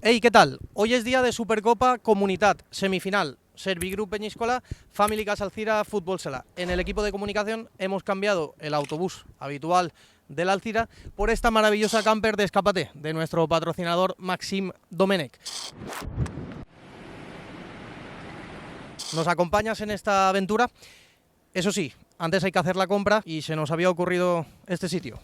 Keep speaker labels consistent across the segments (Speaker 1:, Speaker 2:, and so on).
Speaker 1: Hey, ¿qué tal? Hoy es día de Supercopa Comunitat, semifinal. Servigroup Peñíscola, Family Casa Alcira, Fútbol Sala. En el equipo de comunicación hemos cambiado el autobús habitual del Alcira por esta maravillosa camper de Escápate de nuestro patrocinador Maxim Domenech. ¿Nos acompañas en esta aventura? Eso sí, antes hay que hacer la compra y se nos había ocurrido este sitio.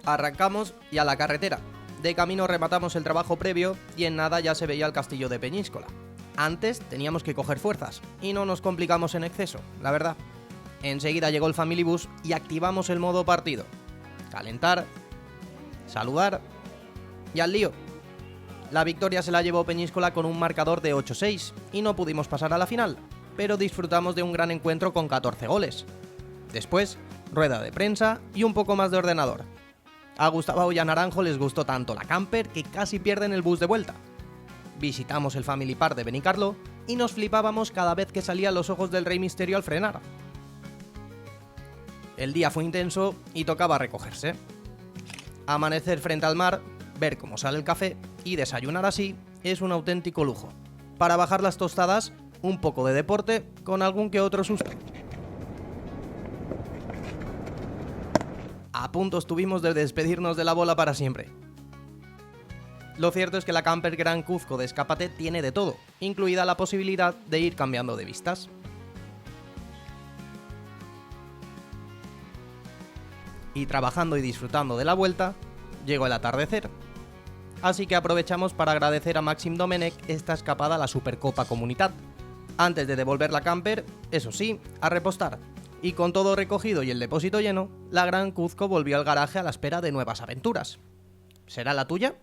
Speaker 1: Arrancamos y a la carretera. De camino rematamos el trabajo previo y en nada ya se veía el castillo de Peñíscola. Antes teníamos que coger fuerzas y no nos complicamos en exceso, la verdad. Enseguida llegó el Family Bus y activamos el modo partido. Calentar, saludar y al lío. La victoria se la llevó Peñíscola con un marcador de 8-6 y no pudimos pasar a la final, pero disfrutamos de un gran encuentro con 14 goles. Después, rueda de prensa y un poco más de ordenador. A Gustavo y a Naranjo les gustó tanto la camper que casi pierden el bus de vuelta. Visitamos el Family Park de Benicarló y nos flipábamos cada vez que salían los ojos del Rey Misterio al frenar. El día fue intenso y tocaba recogerse. Amanecer frente al mar, ver cómo sale el café y desayunar así es un auténtico lujo. Para bajar las tostadas, un poco de deporte con algún que otro susto. A punto estuvimos de despedirnos de la bola para siempre. Lo cierto es que la camper Gran Cuzco de Escápate tiene de todo, incluida la posibilidad de ir cambiando de vistas. Y trabajando y disfrutando de la vuelta, llegó el atardecer. Así que aprovechamos para agradecer a Maxim Domenech esta escapada a la Supercopa Comunitat. Antes de devolver la camper, eso sí, a repostar. Y con todo recogido y el depósito lleno, la Gran Cuzco volvió al garaje a la espera de nuevas aventuras. ¿Será la tuya?